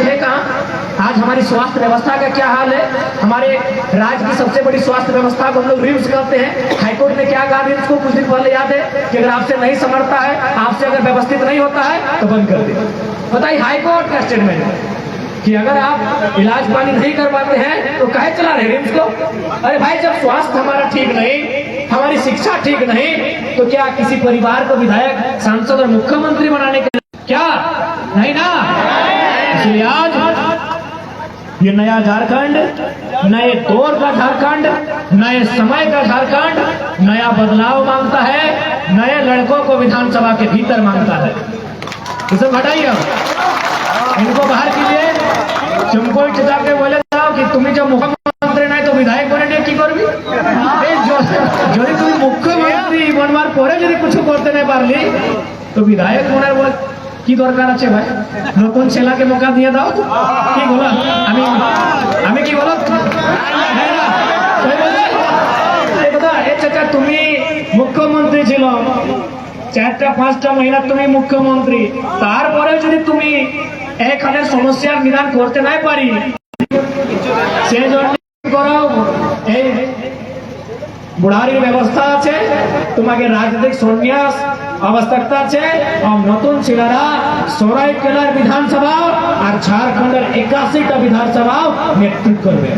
है कहाँ? आज हमारी स्वास्थ्य व्यवस्था का क्या हाल है? हमारे राज्य की सबसे बड़ी स्वास्थ्य व्यवस्था को हम लोग रिम्स करते हैं। हाईकोर्ट ने क्या कहा रिम्स को कुछ दिन पहले याद है कि अगर आपसे नहीं समझता है, आपसे अगर व्यवस्थित नहीं होता है तो बंद कर दे। बताइए, हाईकोर्ट का स्टेटमेंट है कि अगर आप इलाज पानी नहीं कर पाते हैं तो काहे चला रहे रिम्स को? अरे भाई, जब स्वास्थ्य हमारा ठीक नहीं, हमारी शिक्षा ठीक नहीं, तो क्या किसी परिवार को विधायक, सांसद और मुख्यमंत्री बनाने के क्या नहीं ना? इसलिए आज ये नया झारखंड, नए दौर का झारखंड, नए समय का झारखंड नया बदलाव मांगता है, नए लड़कों को विधानसभा के भीतर मांगता है। इसे हटाइए, इनको बाहर कीजिए। चमको चचा के बोले कि तुम्हें जब मुख्यमंत्री नहीं तो विधायक बने की करबी? যদি তুমি মুখ্যমন্ত্রী बनवार পরে যদি কিছু করতে না পারলি তো বিধায়ক বনার বল কি দরকার আছে ভাই? নতুন ছেলেকে মौका দিয়ে দাও। কি বলো? আমি কি বলো? চাচা তুমি মুখ্যমন্ত্রী ছিল 4-5টা মহিলা, তুমি মুখ্যমন্ত্রী, তারপরে যদি তুমি এখানে সমস্যার নিদান করতে না পারি সেই জন্য করো এই বুড়ারির ব্যবস্থা আছে, তোমাকে রাজনৈতিক সন্ন্যাস আবশ্যকতা আছে। নতুন ছেলেরা সরাইকেলার বিধানসভা আর ঝাড়খণ্ডের 81টা বিধাनसभा नेतृत्व करবে।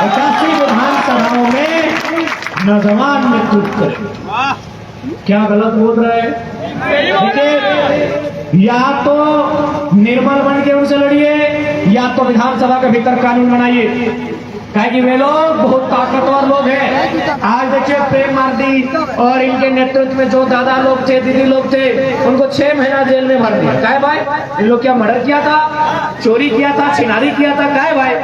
81 विधानसभाओं में नौजवान नेतृत्व करेंगे। क्या गलत बोल रहे हैं? देखिए, या तो निर्मल बन के उनसे लड़िए या तो विधानसभा के भीतर कानून बनाइए। कहे कि वे लोग बहुत ताकतवर लोग हैं। आज देखिए प्रेम मार्दी और इनके नेतृत्व में जो दादा लोग थे, दीदी लोग थे, उनको 6 महीना जेल में भर दिया। काहे भाई? इन लोग क्या मर्डर किया था, चोरी किया था, छिनारी किया था? काहे भाई?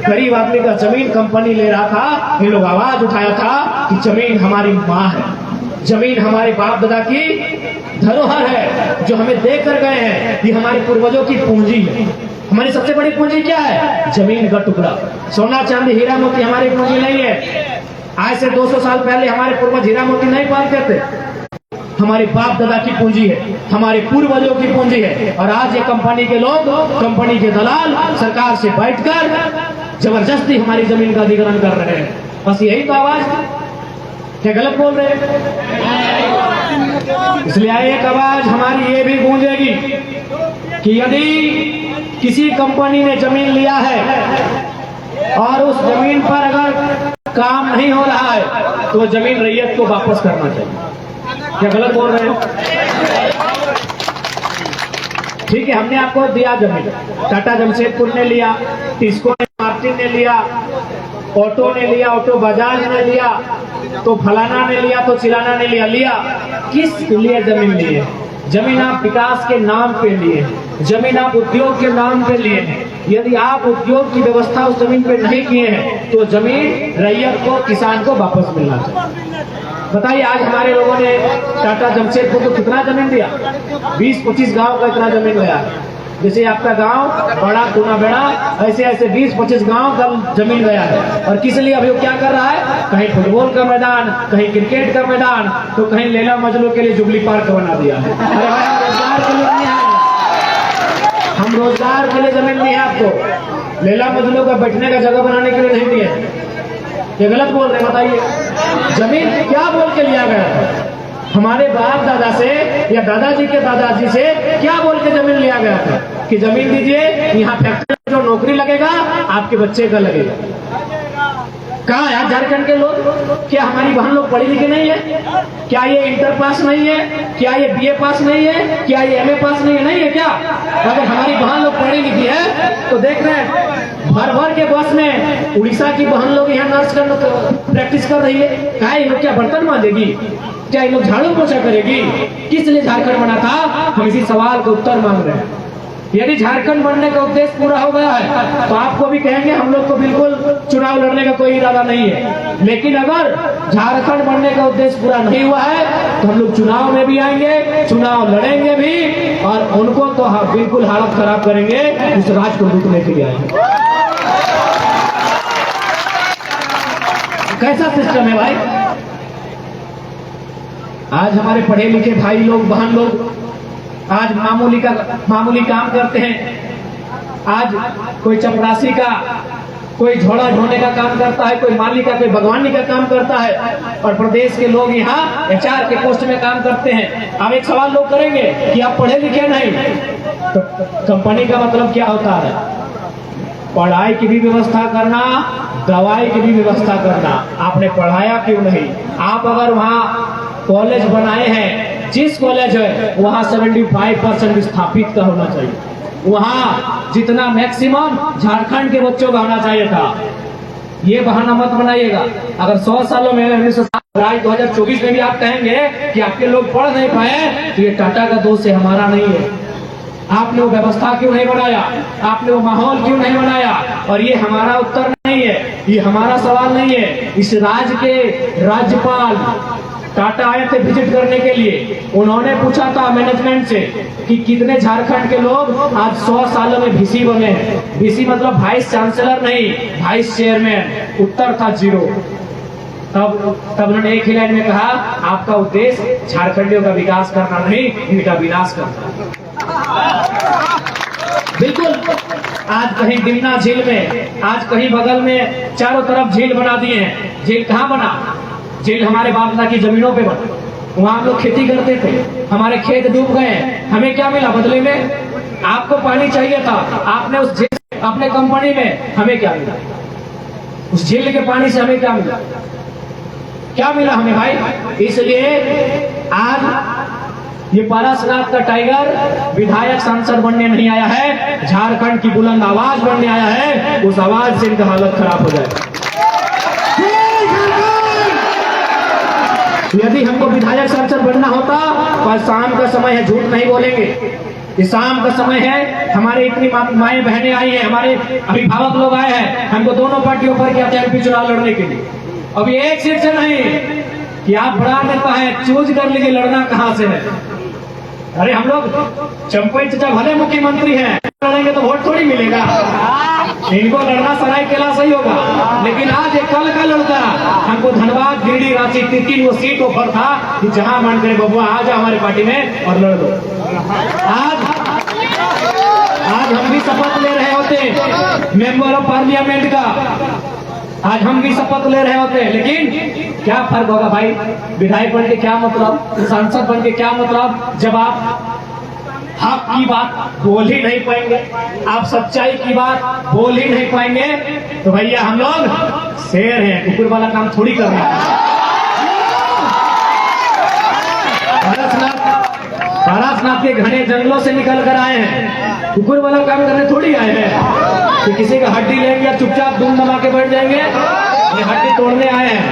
गरीब आदमी का जमीन कंपनी ले रहा था, ये लोग आवाज उठाया था कि जमीन हमारी माँ है, जमीन हमारे बाप दादा की धरोहर है जो हमें दे कर गए हैं, ये हमारे पूर्वजों की पूंजी है। हमारी सबसे बड़ी पूंजी क्या है? जमीन का टुकड़ा। सोना चांदी हीरा मोती हमारी पूंजी नहीं है। आज से 200 साल पहले हमारे पूर्वज हीरा मोती नहीं पालते थे, हमारे बाप दादा की पूंजी है, हमारे पूर्वजों की पूंजी है। और आज ये कंपनी के लोग, कंपनी के दलाल सरकार से बैठकर जबरदस्ती हमारी जमीन का अधिग्रहण कर रहे हैं। बस यही तो आवाज, क्या गलत बोल रहे हैं? इसलिए एक आवाज हमारी ये भी गूंजेगी कि यदि किसी कंपनी ने जमीन लिया है और उस जमीन पर अगर काम नहीं हो रहा है तो जमीन रैयत को वापस करना चाहिए। क्या गलत बोल रहे हैं? ठीक है, हमने आपको दिया जमीन, टाटा जमशेदपुर ने लिया, टिस्को ने, मार्टिन ने लिया, ऑटो ने लिया, ऑटो बजाज ने लिया, तो फलाना ने लिया, तो चिलाना ने लिया। किस लिए जमीन लिए? जमीन आप विकास के नाम पे लिए, जमीन आप उद्योग के नाम पे लिए हैं। यदि आप उद्योग की व्यवस्था उस जमीन पे नहीं किए हैं तो जमीन रैयत को, किसान को वापस मिलना चाहिए। बताइए, आज हमारे लोगों ने टाटा जमशेदपुर को कितना जमीन दिया? 20-25 गांव का इतना जमीन गया। जैसे आपका गांव बड़ा गुना बेड़ा, ऐसे ऐसे 20-25 गांव का जमीन गया है। और किस लिए? अभी वो क्या कर रहा है? कहीं फुटबॉल का मैदान, कहीं क्रिकेट का मैदान, तो कहीं लैला मजनू के लिए जुबली पार्क बना दिया है। अरे भाई, रोजगार के लिए नहीं है, हम रोजगार के लिए जमीन दी है आपको, लैला मजनू का बैठने का जगह बनाने के लिए नहीं दिए। ये गलत बोल रहे हैं? बताइए, जमीन क्या बोल के लिया गया था? हमारे बाप दादा से या दादाजी के दादाजी से क्या बोल के जमीन लिया गया था कि जमीन दीजिए, यहाँ फैक्ट्री में जो नौकरी लगेगा आपके बच्चे का लगेगा। कहाँ है झारखंड के लोग? क्या हमारी बहन लोग पढ़ी लिखी नहीं है? क्या ये इंटर पास नहीं है? क्या ये BA पास नहीं है? क्या ये MA पास नहीं है? नहीं है क्या? अगर हमारी बहन लोग पढ़ी लिखी है तो देख रहे हैं भर भर के बस में उड़ीसा की बहन लोग यहाँ नर्स करने प्रैक्टिस कर रही है। कहा ये लोग क्या बर्तन मांजेगी? क्या ये लोग झाड़ू पोछा करेगी? किस लिए झारखंड बना था? हम इसी सवाल का उत्तर मांग रहे हैं। यदि झारखंड बनने का उद्देश्य पूरा हो गया है तो आपको भी कहेंगे हम लोग को बिल्कुल चुनाव लड़ने का कोई इरादा नहीं है। लेकिन अगर झारखंड बनने का उद्देश्य पूरा नहीं हुआ है तो हम लोग चुनाव में भी आएंगे, चुनाव लड़ेंगे भी, और उनको तो बिल्कुल हालत खराब करेंगे, इस राज को लूटने के लिए आएंगे। कैसा सिस्टम है भाई? आज हमारे पढ़े लिखे भाई लोग, बहन लोग आज मामूली काम करते हैं। आज कोई चपरासी का, कोई झोला ढोने का काम करता है, कोई माली का, कोई बागवानी का काम करता है, और प्रदेश के लोग यहाँ HR के पोस्ट में काम करते हैं। अब एक सवाल लोग करेंगे कि आप पढ़े लिखे नहीं, तो कंपनी का मतलब क्या होता है? पढ़ाई की भी व्यवस्था करना, दवाई की भी व्यवस्था करना। आपने पढ़ाया क्यों नहीं? आप अगर वहाँ कॉलेज बनाए हैं, जिस कॉलेज है वहाँ 75% विस्थापित का होना चाहिए। वहाँ जितना मैक्सिमम झारखंड के बच्चों का होना चाहिए था। ये बहाना मत बनाइएगा। अगर 100 सालों में 2024 में भी आप कहेंगे कि आपके लोग पढ़ नहीं पाए, तो ये टाटा का दोष है, हमारा नहीं है। आपने वो व्यवस्था क्यों नहीं बनाया? आपने वो माहौल क्यों नहीं बनाया? और ये हमारा उत्तर नहीं है, ये हमारा सवाल नहीं है। इस राज्य के राज्यपाल टाटा आए थे विजिट करने के लिए। उन्होंने पूछा था मैनेजमेंट से कि कितने झारखंड के लोग आज 100 सालों में VC बने हैं। VC मतलब वाइस चांसलर नहीं, वाइस चेयरमैन। उत्तर था 0। तब उन्होंने एक ही लाइन में कहा, आपका उद्देश्य झारखंडियों का विकास करना नहीं, इनका विनाश करना। बिल्कुल। आज कहीं डिमना झील में, आज कहीं बगल में चारों तरफ झील बना दिए हैं। झील कहाँ बना? झील हमारे बाप दादा की जमीनों पे बना। वहां हम लोग खेती करते थे, हमारे खेत डूब गए। हमें क्या मिला बदले में? आपको पानी चाहिए था, आपने उस झील, अपने कंपनी में, हमें क्या मिला? उस झील के पानी से हमें क्या मिला? क्या मिला हमें भाई? इसलिए आज ये पारसनाथ का टाइगर विधायक सांसद बनने नहीं आया है, झारखंड की बुलंद आवाज बनने आया है। उस आवाज से इनका हालत खराब हो जाए। यदि हमको विधायक सांसद बनना होता तो शाम का समय है, झूठ नहीं बोलेंगे। ये शाम का समय है, हमारे इतनी माएँ बहनें आई हैं, हमारे अभिभावक लोग आए हैं, हमको दोनों पार्टियों पर क्या MP चुनाव लड़ने के लिए। अभी एक सीट से नहीं कि आप बड़ा नेता है, चूज कर लीजिए लड़ना कहां से है। अरे हम लोग चंपई चाचा भले मुख्यमंत्री हैं, लड़ेंगे तो वोट थोड़ी मिलेगा। इनको लड़ना सरायकेला सही होगा, लेकिन आज एक कल का लड़का हमको धनबाद, गिरिडीह, रांची 3 वो सीट ऑफर था कि जहां मन करे बबुआ आ जाओ हमारे पार्टी में और लड़ दो। आज हम भी शपथ ले रहे होते मेंबर ऑफ पार्लियामेंट का, आज हम भी शपथ ले रहे होते, लेकिन क्या फर्क होगा भाई? विधायक बन के क्या मतलब, सांसद बन के क्या मतलब, जब आप हक की बात बोल ही नहीं पाएंगे, आप सच्चाई की बात बोल ही नहीं पाएंगे, तो भैया हम लोग शेर हैं, कुकुर वाला काम थोड़ी कर रहे हैं। पारसनाथ के घने जंगलों से निकल कर आए हैं, कुकुर वाला काम करने थोड़ी आए हैं कि किसी का हड्डी लेंगे या चुपचाप धूम दबा के बैठ जाएंगे। ये हड्डी तोड़ने आए हैं।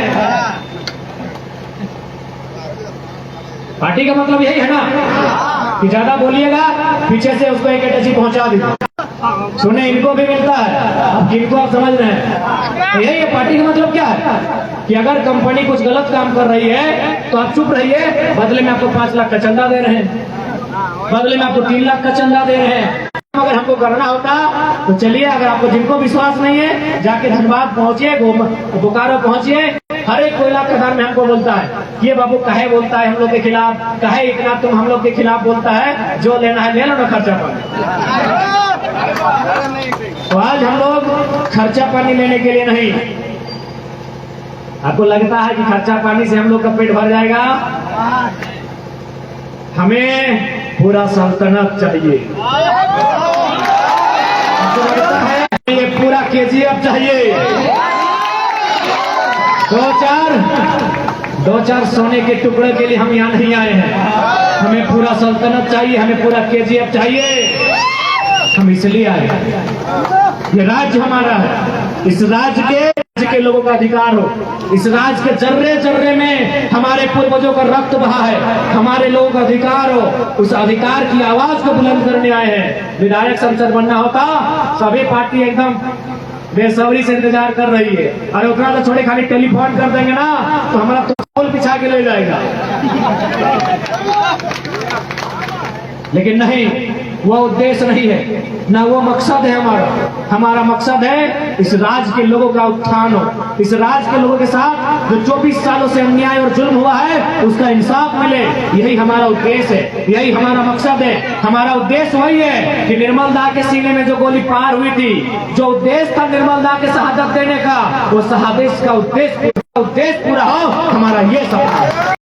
पार्टी का मतलब यही है ना कि ज्यादा बोलिएगा पीछे से उसको एक अटैची पहुंचा दीजिए। सुने इनको भी मिलता है, किनको आप समझ रहे हैं? तो यही है पार्टी का मतलब क्या है कि अगर कंपनी कुछ गलत काम कर रही है तो आप चुप रहिए, बदले में आपको 5 लाख का चंदा दे रहे हैं, बदले में आपको 3 लाख का चंदा दे रहे हैं। अगर हमको करना होता तो चलिए, अगर आपको जिनको विश्वास नहीं है जाके धनबाद पहुंचिए, बोकारो पहुंचिए। हर एक कोयला खदान में हमको बोलता है ये बाबू काहे बोलता है हम लोग के खिलाफ, काहे इतना तुम हम लोग के खिलाफ बोलता है, जो लेना है ले लो ना खर्चा पानी। तो आज हम लोग खर्चा पानी लेने के लिए नहीं। आपको लगता है कि खर्चा पानी से हम लोग का पेट भर जाएगा? हमें पूरा सल्तनत चाहिए। आपको लगता है ये पूरा KGF चाहिए? 2-4 सोने के टुकड़े के लिए हम यहाँ नहीं आए हैं। हमें पूरा सल्तनत चाहिए, हमें पूरा KGF चाहिए। हम इसलिए आए, ये राज्य हमारा है, इस राज्य के लोगों का अधिकार हो, इस राज्य के जर्रे जर्रे में हमारे पूर्वजों का रक्त बहा है, हमारे लोगों का अधिकार हो, उस अधिकार की आवाज को बुलंद करने आए हैं। विधायक संसद बनना होता सभी पार्टी एकदम बेसब्री से इंतजार कर रही है। अरे उतना तो छोड़े, खाली टेलीफोन कर देंगे ना तो हमारा तो पिछा के ले जाएगा। लेकिन नहीं, वो उद्देश्य नहीं है, ना वो मकसद है हमारा। हमारा मकसद है इस राज्य के लोगों का उत्थान हो, इस राज्य के लोगों के साथ जो 24 सालों से अन्याय और जुल्म हुआ है उसका इंसाफ मिले। यही हमारा उद्देश्य है, यही हमारा मकसद है। हमारा उद्देश्य वही है कि निर्मल दा के सीने में जो गोली पार हुई थी, जो उद्देश्य था निर्मल दा के शहादत देने का, वो शहादत का उद्देश्य पूरा हो, हमारा ये सपना है।